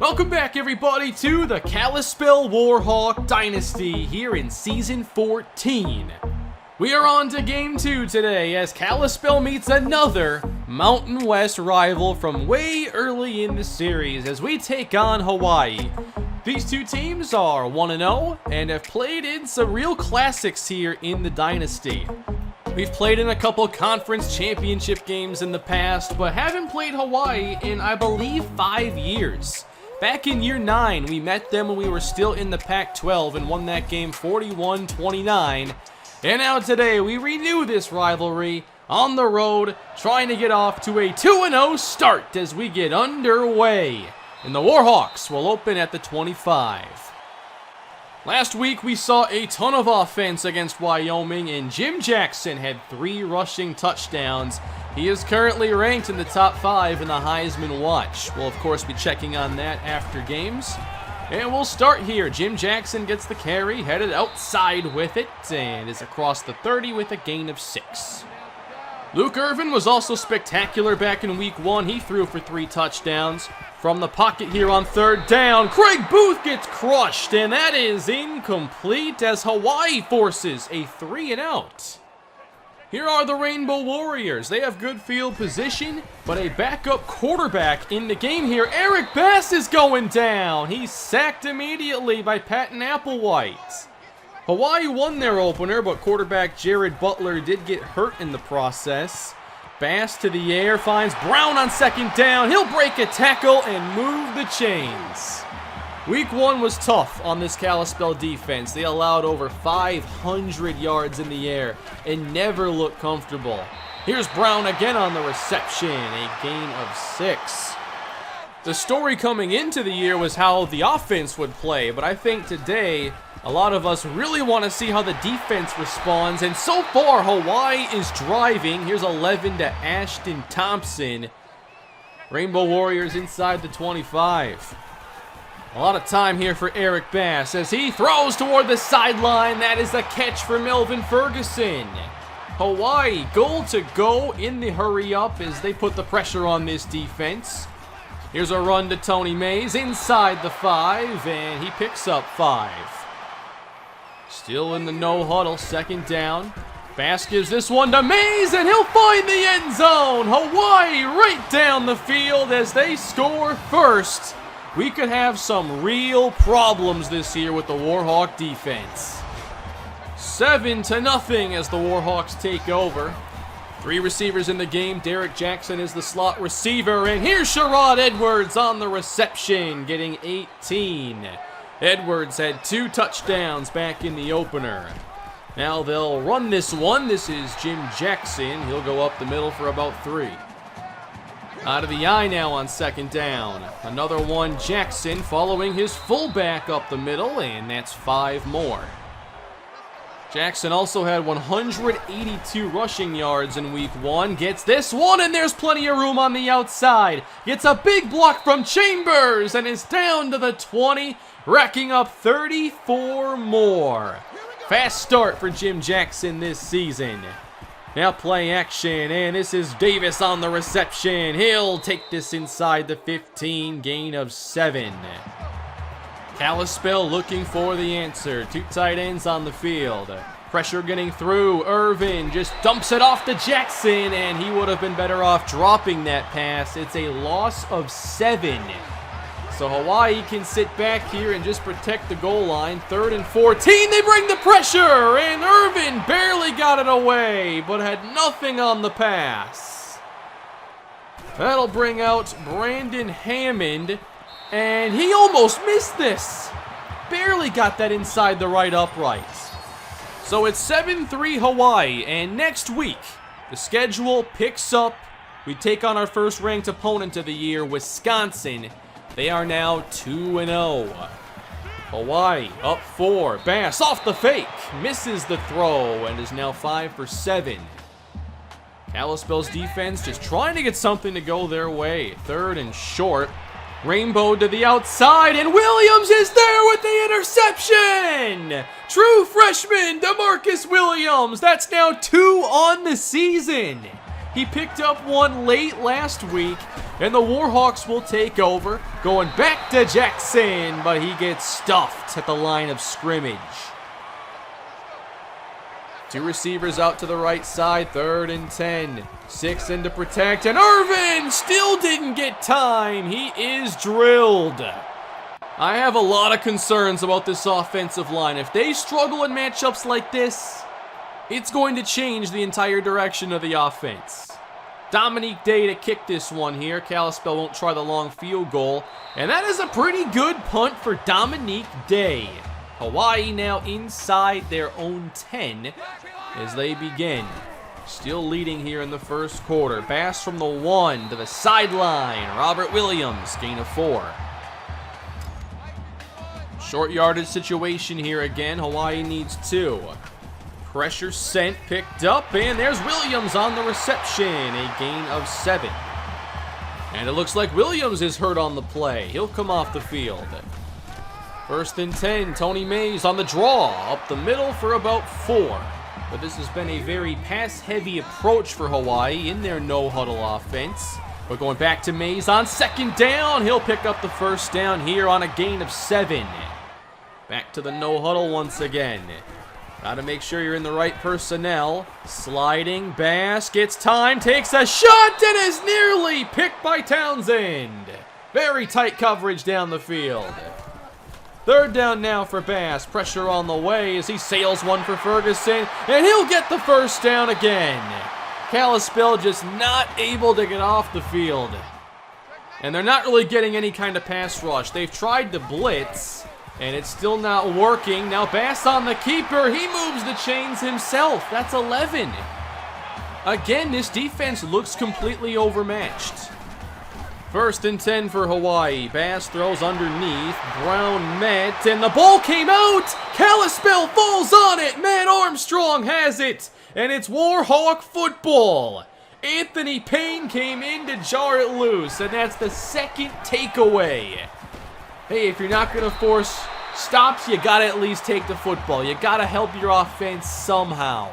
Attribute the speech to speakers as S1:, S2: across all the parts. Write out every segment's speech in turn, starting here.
S1: Welcome back, everybody, to the Kalispell Warhawk Dynasty here in Season 14. We are on to Game 2 today as Kalispell meets another Mountain West rival from way early in the series as we take on Hawaii. These two teams are 1-0 and have played in some real classics here in the Dynasty. We've played in a couple conference championship games in the past, but haven't played Hawaii in, I believe, 5 years. Back in year 9, we met them when we were still in the Pac-12 and won that game 41-29. And now today, we renew this rivalry on the road, trying to get off to a 2-0 start as we get underway. And the Warhawks will open at the 25. Last week, we saw a ton of offense against Wyoming, and Jim Jackson had 3 rushing touchdowns. He is currently ranked in the top 5 in the Heisman Watch. We'll, of course, be checking on that after games. And we'll start here. Jim Jackson gets the carry, headed outside with it, and is across the 30 with a gain of 6. Luke Irvin was also spectacular back in week 1. He threw for 3 touchdowns. From the pocket here on 3rd down, Craig Booth gets crushed, and that is incomplete as Hawaii forces a 3-and-out. Here are the Rainbow Warriors. They have good field position, but a backup quarterback in the game here. Eric Bass is going down. He's sacked immediately by Patton Applewhite. Hawaii won their opener, but quarterback Jared Butler did get hurt in the process. Bass to the air, finds Brown on 2nd down. He'll break a tackle and move the chains. Week 1 was tough on this Kalispell defense. They allowed over 500 yards in the air and never looked comfortable. Here's Brown again on the reception, a gain of 6. The story coming into the year was how the offense would play, but I think today a lot of us really want to see how the defense responds, and so far Hawaii is driving. Here's 11 to Ashton Thompson. Rainbow Warriors inside the 25. A lot of time here for Eric Bass as he throws toward the sideline. That is a catch for Melvin Ferguson. Hawaii goal to go in the hurry up as they put the pressure on this defense. Here's a run to Tony Mays inside the 5, and he picks up 5. Still in the no huddle, 2nd down. Bass gives this one to Mays, and he'll find the end zone. Hawaii right down the field as they score first. We could have some real problems this year with the Warhawk defense. 7-0 as the Warhawks take over. 3 receivers in the game. Derek Jackson is the slot receiver, and here's Sherrod Edwards on the reception, getting 18. Edwards had 2 touchdowns back in the opener. Now they'll run this one. This is Jim Jackson. He'll go up the middle for about 3. Out of the eye now on 2nd down. Another one, Jackson, following his fullback up the middle, and that's 5 more. Jackson also had 182 rushing yards in week 1. Gets this one, and there's plenty of room on the outside. Gets a big block from Chambers, and is down to the 20, racking up 34 more. Fast start for Jim Jackson this season. Now play action, and this is Davis on the reception. He'll take this inside the 15, gain of 7. Kalispell looking for the answer. 2 tight ends on the field. Pressure getting through. Irvin just dumps it off to Jackson, and he would have been better off dropping that pass. It's a loss of 7. So Hawaii can sit back here and just protect the goal line. 3rd and 14, they bring the pressure, and Irvin barely got it away, but had nothing on the pass. That'll bring out Brandon Hammond, and he almost missed this. Barely got that inside the right upright. So it's 7-3 Hawaii, and next week, the schedule picks up. We take on our first ranked opponent of the year, Wisconsin. They are now 2-0. Hawaii up 4. Bass off the fake. Misses the throw and is now 5 for 7. Kalispell's defense just trying to get something to go their way. 3rd and short. Rainbow to the outside, and Williams is there with the interception! True freshman DeMarcus Williams. That's now 2 on the season. He picked up one late last week, and the Warhawks will take over, going back to Jackson, but he gets stuffed at the line of scrimmage. Two receivers out to the right side, 3rd and 10. 6 in to protect, and Irvin still didn't get time. He is drilled. I have a lot of concerns about this offensive line. If they struggle in matchups like this, it's going to change the entire direction of the offense. Dominique Day to kick this one here. Kalispell won't try the long field goal, and that is a pretty good punt for Dominique Day. Hawaii now inside their own 10 as they begin. Still leading here in the first quarter. Pass from the 1 to the sideline. Robert Williams, gain of 4. Short yardage situation here again. Hawaii needs 2. Pressure sent, picked up, and there's Williams on the reception. A gain of 7. And it looks like Williams is hurt on the play. He'll come off the field. 1st and 10, Tony Mays on the draw, up the middle for about 4. But this has been a very pass-heavy approach for Hawaii in their no-huddle offense. But going back to Mays on 2nd down, he'll pick up the 1st down here on a gain of 7. Back to the no-huddle once again. Got to make sure you're in the right personnel. Sliding, Bass gets time, takes a shot, and is nearly picked by Townsend. Very tight coverage down the field. 3rd down now for Bass. Pressure on the way as he sails one for Ferguson, and he'll get the 1st down again. Kalispell just not able to get off the field. And they're not really getting any kind of pass rush. They've tried to blitz, and it's still not working. Now Bass on the keeper. He moves the chains himself. That's 11. Again, this defense looks completely overmatched. 1st and 10 for Hawaii. Bass throws underneath. Brown met, and the ball came out. Kalispell falls on it. Matt Armstrong has it, and it's Warhawk football. Anthony Payne came in to jar it loose, and that's the 2nd takeaway. Hey, if you're not going to force stops, you got to at least take the football. You got to help your offense somehow.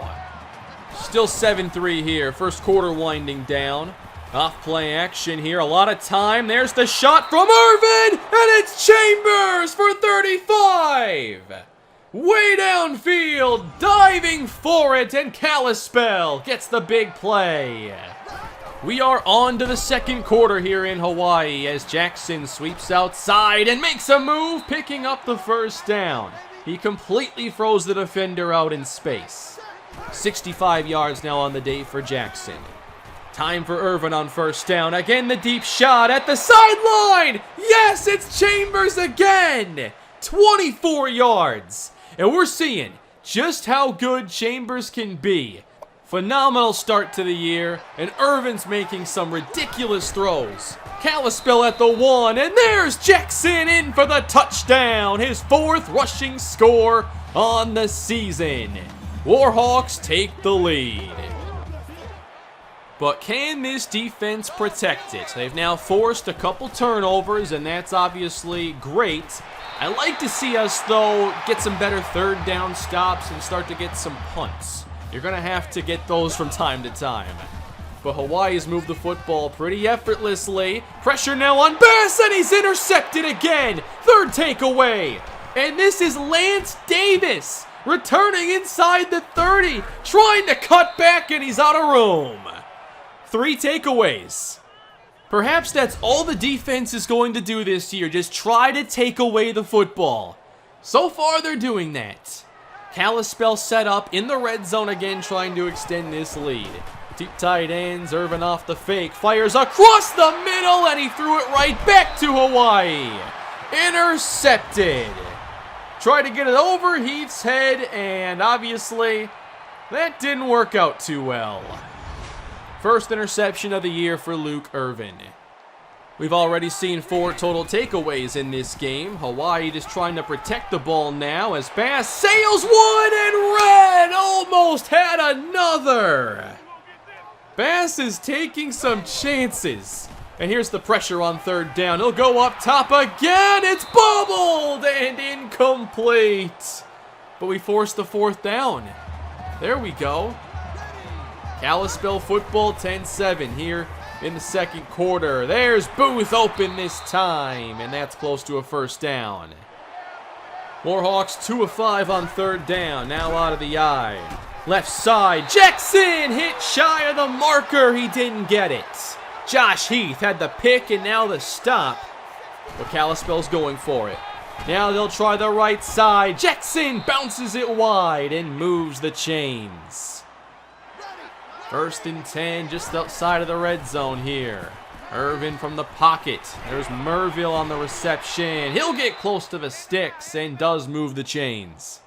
S1: Still 7-3 here. First quarter winding down. Off play action here, a lot of time. There's the shot from Irvin, and it's Chambers for 35. Way downfield, diving for it, and Kalispell gets the big play. We are on to the second quarter here in Hawaii as Jackson sweeps outside and makes a move, picking up the 1st down. He completely froze the defender out in space. 65 yards now on the day for Jackson. Time for Irvin on 1st down. Again, the deep shot at the sideline. Yes, it's Chambers again. 24 yards. And we're seeing just how good Chambers can be. Phenomenal start to the year, and Irvin's making some ridiculous throws. Kalispell at the 1, and there's Jackson in for the touchdown. His 4th rushing score on the season. Warhawks take the lead. But can this defense protect it? They've now forced a couple turnovers, and that's obviously great. I like to see us, though, get some better 3rd down stops and start to get some punts. You're going to have to get those from time to time. But Hawaii's moved the football pretty effortlessly. Pressure now on Bass, and he's intercepted again. 3rd takeaway. And this is Lance Davis returning inside the 30, trying to cut back, and he's out of room. 3 takeaways. Perhaps that's all the defense is going to do this year, just try to take away the football. So far, they're doing that. Kalispell set up in the red zone again, trying to extend this lead. 2 tight ends, Irvin off the fake, fires across the middle, and he threw it right back to Hawaii. Intercepted. Tried to get it over Heath's head, and obviously, that didn't work out too well. 1st interception of the year for Luke Irvin. We've already seen 4 total takeaways in this game. Hawaii just trying to protect the ball now as Bass sails one, and Red almost had another. Bass is taking some chances. And here's the pressure on 3rd down. He'll go up top again. It's bobbled and incomplete. But we forced the 4th down. There we go. Kalispell football 10-7 here in the second quarter. There's Booth open this time, and that's close to a first down. Warhawks 2 of 5 on third down, now out of the eye. Left side, Jackson hit shy of the marker, he didn't get it. Josh Heath had the pick and now the stop, but Kalispell's going for it. Now they'll try the right side. Jackson bounces it wide and moves the chains. 1st and 10, just outside of the red zone here. Irvin from the pocket. There's Merville on the reception. He'll get close to the sticks and does move the chains.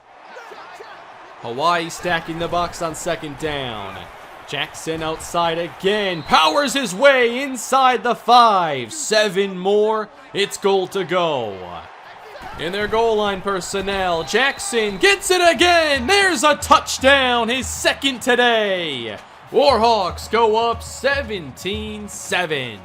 S1: Hawaii stacking the box on 2nd down. Jackson outside again. Powers his way inside the 5. 7 more. It's goal to go. In their goal line personnel, Jackson gets it again. There's a touchdown, his 2nd today. Warhawks go up 17-7.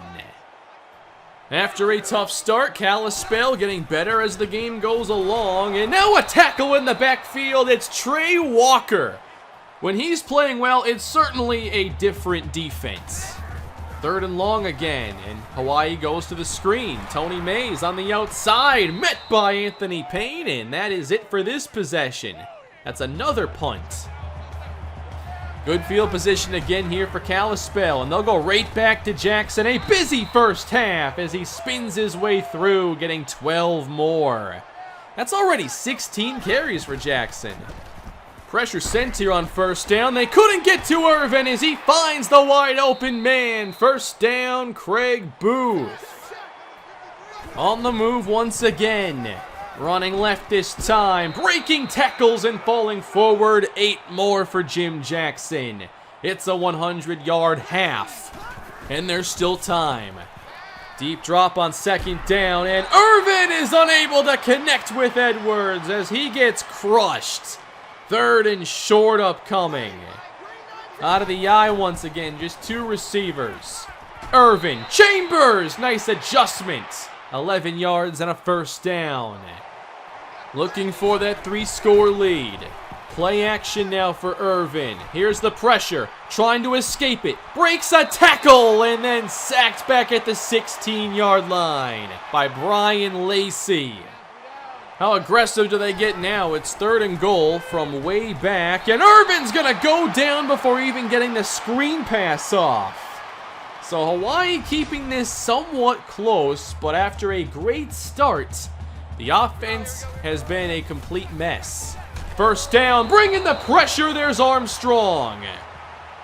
S1: After a tough start, Kalispell getting better as the game goes along. And now a tackle in the backfield. It's Trey Walker. When he's playing well, it's certainly a different defense. 3rd and long again, and Hawaii goes to the screen. Tony Mays on the outside, met by Anthony Payne, and that is it for this possession. That's another punt. Good field position again here for Kalispell, and they'll go right back to Jackson. A busy first half as he spins his way through, getting 12 more. That's already 16 carries for Jackson. Pressure sent here on 1st down. They couldn't get to Irvin as he finds the wide open man. 1st down, Craig Booth. On the move once again. Running left this time, breaking tackles and falling forward. 8 more for Jim Jackson. It's a 100-yard half, and there's still time. Deep drop on 2nd down, and Irvin is unable to connect with Edwards as he gets crushed. 3rd and short upcoming. Out of the eye once again, just 2 receivers. Irvin, Chambers, nice adjustment. 11 yards and a 1st down. Looking for that 3-score lead. Play action now for Irvin. Here's the pressure, trying to escape it. Breaks a tackle and then sacked back at the 16-yard line by Brian Lacey. How aggressive do they get now? It's 3rd and goal from way back, and Irvin's gonna go down before even getting the screen pass off. So Hawaii keeping this somewhat close, but after a great start, the offense has been a complete mess. 1st down, bringing the pressure, there's Armstrong.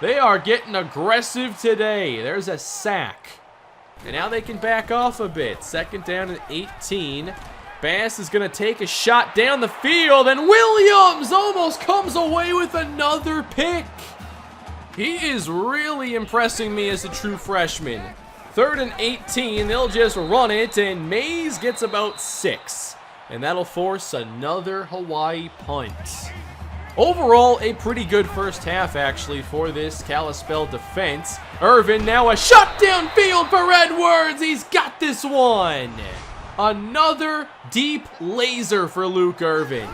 S1: They are getting aggressive today. There's a sack. And now they can back off a bit. 2nd down and 18. Bass is going to take a shot down the field, and Williams almost comes away with another pick. He is really impressing me as a true freshman. 3rd and 18, they'll just run it, and Mays gets about 6. And that'll force another Hawaii punt. Overall, a pretty good first half, actually, for this Kalispell defense. Irvin now a shot downfield for Edwards. He's got this one. Another deep laser for Luke Irvin.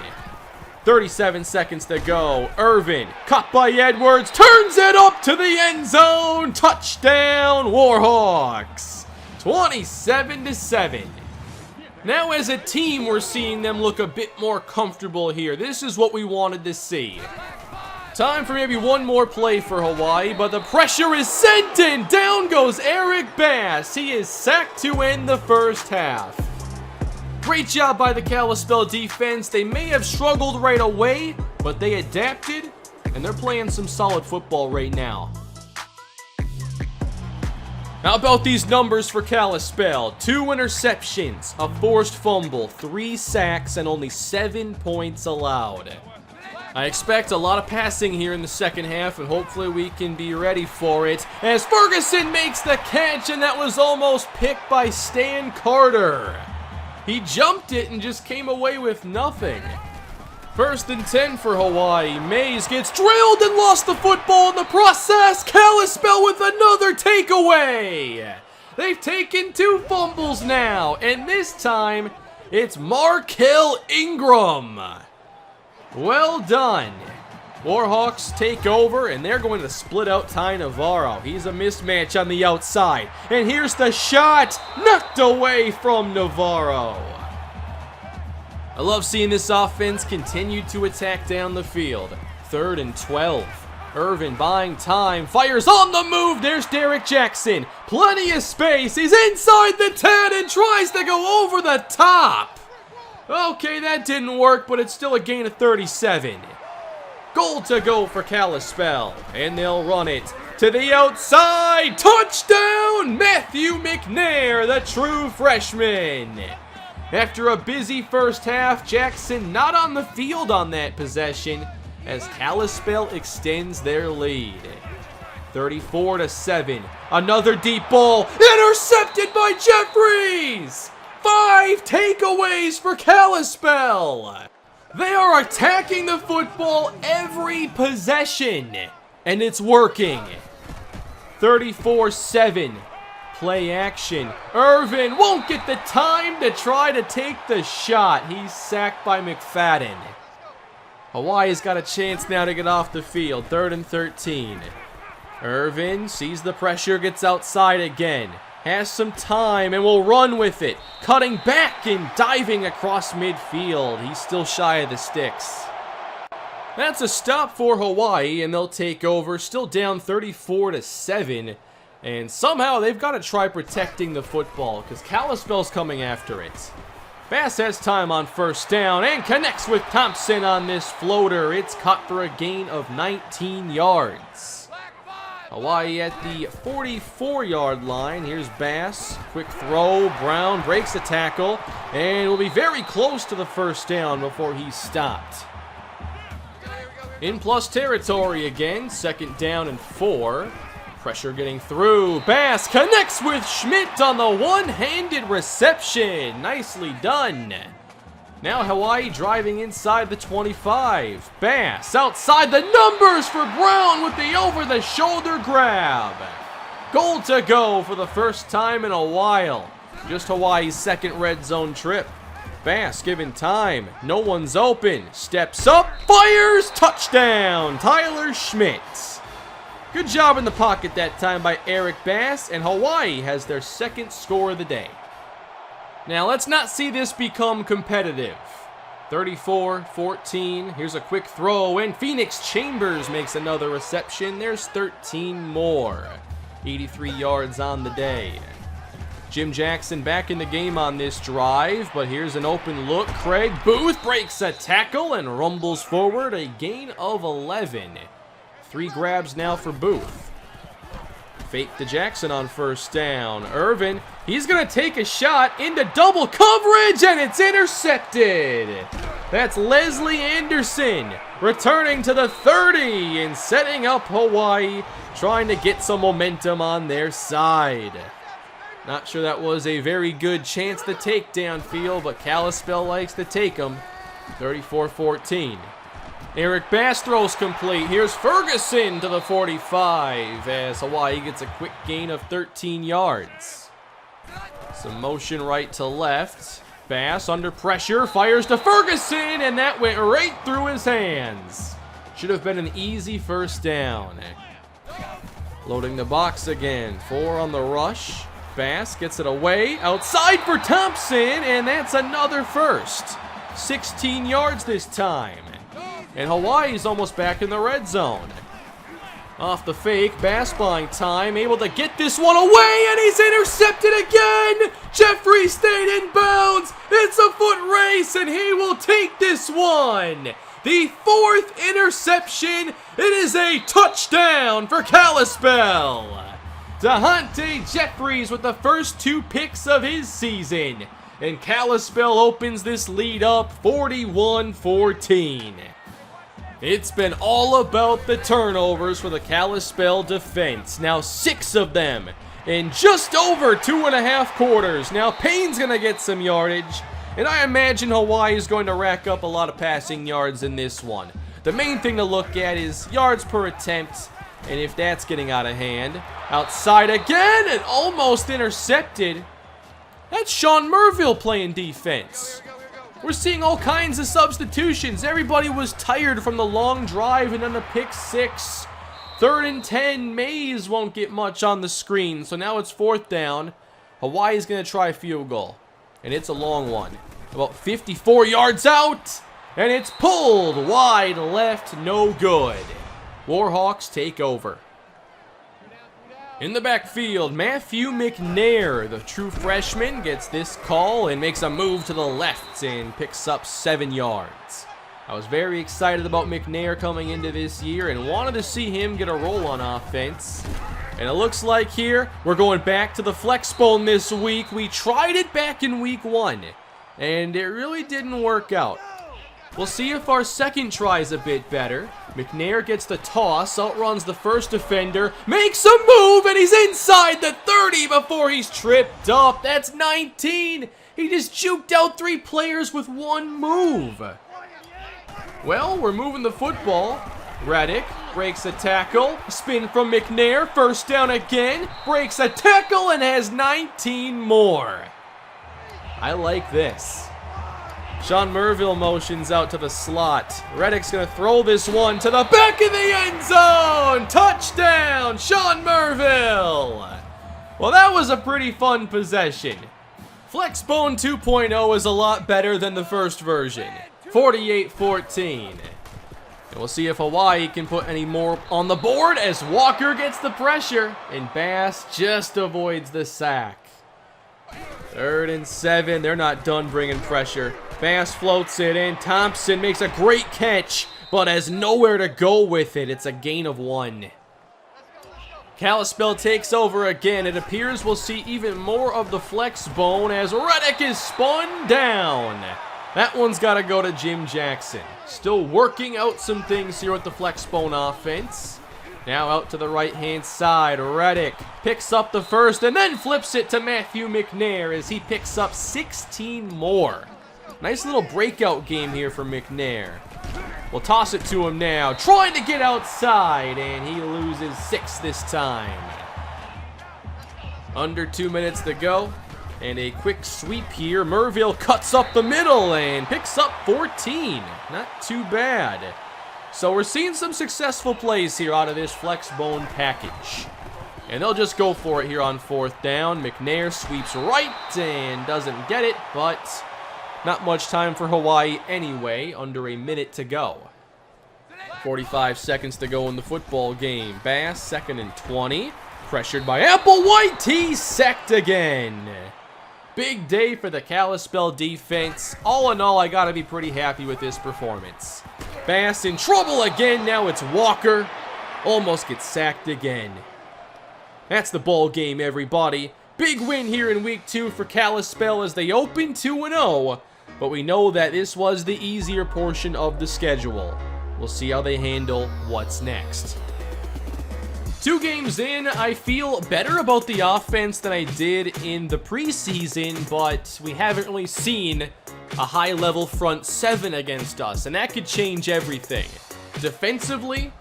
S1: 37 seconds to go. Irvin, caught by Edwards, turns it up to the end zone. Touchdown, Warhawks. 27-7. Now as a team, we're seeing them look a bit more comfortable here. This is what we wanted to see. Time for maybe one more play for Hawaii, but the pressure is sent in. Down goes Eric Bass. He is sacked to end the first half. Great job by the Kalispell defense. They may have struggled right away, but they adapted, and they're playing some solid football right now. How about these numbers for Kalispell? 2 interceptions, a forced fumble, 3 sacks, and only 7 points allowed. I expect a lot of passing here in the second half, and hopefully we can be ready for it. As Ferguson makes the catch, and that was almost picked by Stan Carter. He jumped it and just came away with nothing. 1st and 10 for Hawaii. Mays gets drilled and lost the football in the process. Kalispell with another takeaway. They've taken 2 fumbles now, and this time it's Markel Ingram. Well done. Warhawks take over, and they're going to split out Ty Navarro. He's a mismatch on the outside. And here's the shot, knocked away from Navarro. I love seeing this offense continue to attack down the field. 3rd and 12. Irvin buying time, fires on the move. There's Derek Jackson. Plenty of space. He's inside the 10 and tries to go over the top. Okay, that didn't work, but it's still a gain of 37. Goal to go for Kalispell, and they'll run it to the outside. Touchdown, Matthew McNair, the true freshman. After a busy first half, Jackson not on the field on that possession as Kalispell extends their lead. 34-7. Another deep ball, intercepted by Jeffries. 5 takeaways for Kalispell. They are attacking the football every possession, and it's working. 34-7. Play action. Irvin won't get the time to try to take the shot. He's sacked by McFadden. Hawaii's got a chance now to get off the field. 3rd and 13. Irvin sees the pressure, gets outside again. Has some time and will run with it. Cutting back and diving across midfield. He's still shy of the sticks. That's a stop for Hawaii, and they'll take over. Still down 34-7. And somehow they've got to try protecting the football because Kalispell's coming after it. Bass has time on 1st down and connects with Thompson on this floater. It's caught for a gain of 19 yards. Hawaii at the 44-yard line. Here's Bass. Quick throw. Brown breaks the tackle and will be very close to the 1st down before he's stopped. In plus territory again. 2nd down and 4. Pressure getting through. Bass connects with Schmidt on the one-handed reception. Nicely done. Now Hawaii driving inside the 25. Bass outside the numbers for Brown with the over-the-shoulder grab. Goal to go for the first time in a while. Just Hawaii's 2nd red zone trip. Bass given time. No one's open. Steps up. Fires. Touchdown. Tyler Schmidt. Good job in the pocket that time by Eric Bass, and Hawaii has their 2nd score of the day. Now let's not see this become competitive. 34-14, here's a quick throw, and Phoenix Chambers makes another reception. There's 13 more. 83 yards on the day. Jim Jackson back in the game on this drive, but here's an open look. Craig Booth breaks a tackle and rumbles forward, a gain of 11. 3 grabs now for Booth. Fake to Jackson on 1st down. Irvin, he's going to take a shot into double coverage, and it's intercepted. That's Leslie Anderson returning to the 30 and setting up Hawaii, trying to get some momentum on their side. Not sure that was a very good chance to take downfield, but Kalispell likes to take them. 34-14. Eric Bass throws complete. Here's Ferguson to the 45 as Hawaii gets a quick gain of 13 yards. Some motion right to left. Bass under pressure, fires to Ferguson, and that went right through his hands. Should have been an easy 1st down. Loading the box again. 4 on the rush. Bass gets it away. Outside for Thompson, and that's another 1st. 16 yards this time. And Hawaii's almost back in the red zone. Off the fake, Bass buying time, able to get this one away, and he's intercepted again! Jeffrey stayed in bounds! It's a foot race, and he will take this one! The 4th interception, it is a touchdown for Kalispell! DeHonte Jeffries with the first 2 picks of his season, and Kalispell opens this lead up 41-14. It's been all about the turnovers for the Kalispell defense. Now 6 of them in just over 2.5 quarters. Now Payne's going to get some yardage, and I imagine Hawaii is going to rack up a lot of passing yards in this one. The main thing to look at is yards per attempt, and if that's getting out of hand. Outside again, and almost intercepted. That's Sean Merville playing defense. We're seeing all kinds of substitutions. Everybody was tired from the long drive and then the pick six. 3rd and 10. Mays won't get much on the screen, so now it's 4th down. Hawaii's going to try a field goal, and it's a long one. About 54 yards out, and it's pulled wide left, no good. Warhawks take over. In the backfield, Matthew McNair, the true freshman, gets this call and makes a move to the left and picks up 7 yards. I was very excited about McNair coming into this year and wanted to see him get a roll on offense. And it looks like here, we're going back to the flex bone this week. We tried it back in week 1, and it really didn't work out. We'll see if our second try is a bit better. McNair gets the toss, outruns the first defender, makes a move, and he's inside the 30 before he's tripped up. That's 19. He just juked out 3 players with 1 move. Well, we're moving the football. Reddick breaks a tackle, spin from McNair, 1st down again, breaks a tackle and has 19 more. I like this. Sean Merville motions out to the slot. Reddick's going to throw this one to the back of the end zone. Touchdown, Sean Merville. Well, that was a pretty fun possession. Flexbone 2.0 is a lot better than the first version. 48-14. And we'll see if Hawaii can put any more on the board as Walker gets the pressure and Bass just avoids the sack. 3rd and 7. They're not done bringing pressure. Bass floats it in. Thompson makes a great catch, but has nowhere to go with it. It's a gain of 1. Kalispell takes over again. It appears we'll see even more of the flex bone as Reddick is spun down. That one's got to go to Jim Jackson. Still working out some things here with the flex bone offense. Now out to the right-hand side. Reddick picks up the first and then flips it to Matthew McNair as he picks up 16 more. Nice little breakout game here for McNair. We'll toss it to him now, trying to get outside, and he loses 6 this time. Under 2 minutes to go, and a quick sweep here. Merville cuts up the middle and picks up 14. Not too bad. So we're seeing some successful plays here out of this flex bone package. And they'll just go for it here on 4th down. McNair sweeps right and doesn't get it, but not much time for Hawaii anyway, under a minute to go. 45 seconds to go in the football game. Bass, 2nd and 20. Pressured by Applewhite, he's sacked again. Big day for the Kalispell defense. All in all, I gotta be pretty happy with this performance. Bass in trouble again, now it's Walker. Almost gets sacked again. That's the ball game, everybody. Big win here in week 2 for Kalispell as they open 2-0. But we know that this was the easier portion of the schedule. We'll see how they handle what's next. 2 games in, I feel better about the offense than I did in the preseason, but we haven't really seen a high-level front 7 against us, and that could change everything. Defensively,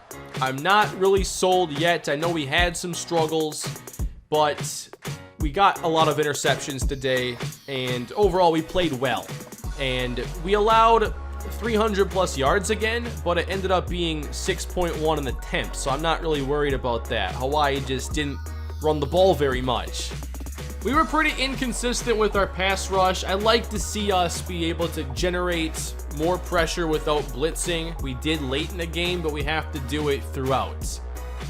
S1: I'm not really sold yet. I know we had some struggles, but we got a lot of interceptions today, and overall we played well. And we allowed 300 plus yards again, but it ended up being 6.1 in the attempt, so I'm not really worried about that. Hawaii just didn't run the ball very much. We were pretty inconsistent with our pass rush. I like to see us be able to generate more pressure without blitzing. We did late in the game, but we have to do it throughout.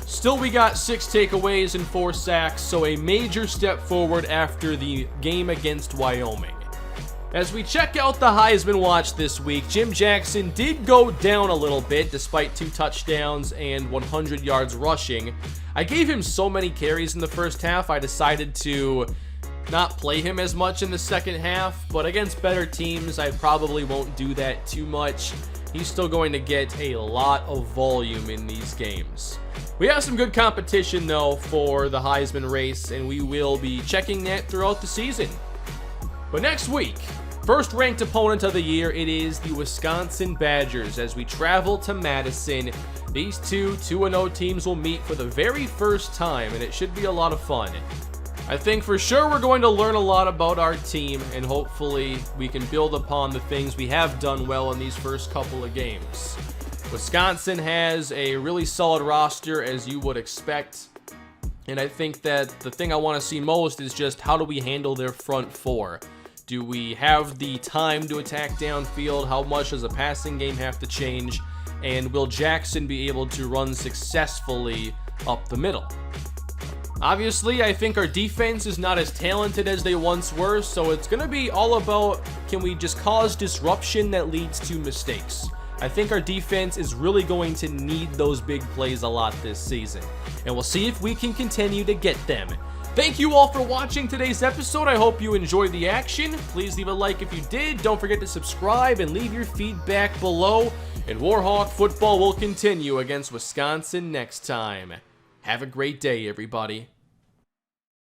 S1: Still, we got 6 takeaways and 4 sacks, so a major step forward after the game against Wyoming. As we check out the Heisman watch this week, Jim Jackson did go down a little bit despite 2 touchdowns and 100 yards rushing. I gave him so many carries in the first half, I decided to not play him as much in the second half, but against better teams, I probably won't do that too much. He's still going to get a lot of volume in these games. We have some good competition, though, for the Heisman race, and we will be checking that throughout the season. But next week, first ranked opponent of the year, it is the Wisconsin Badgers as we travel to Madison. These two 2-0 teams will meet for the very first time, and it should be a lot of fun. I think for sure we're going to learn a lot about our team, and hopefully we can build upon the things we have done well in these first couple of games. Wisconsin has a really solid roster, as you would expect, and I think that the thing I want to see most is just how do we handle their front four? Do we have the time to attack downfield? How much does the passing game have to change? And will Jackson be able to run successfully up the middle? Obviously, I think our defense is not as talented as they once were, so it's going to be all about, can we just cause disruption that leads to mistakes? I think our defense is really going to need those big plays a lot this season, and we'll see if we can continue to get them. Thank you all for watching today's episode. I hope you enjoyed the action. Please leave a like if you did. Don't forget to subscribe and leave your feedback below. And Warhawk football will continue against Wisconsin next time. Have a great day, everybody.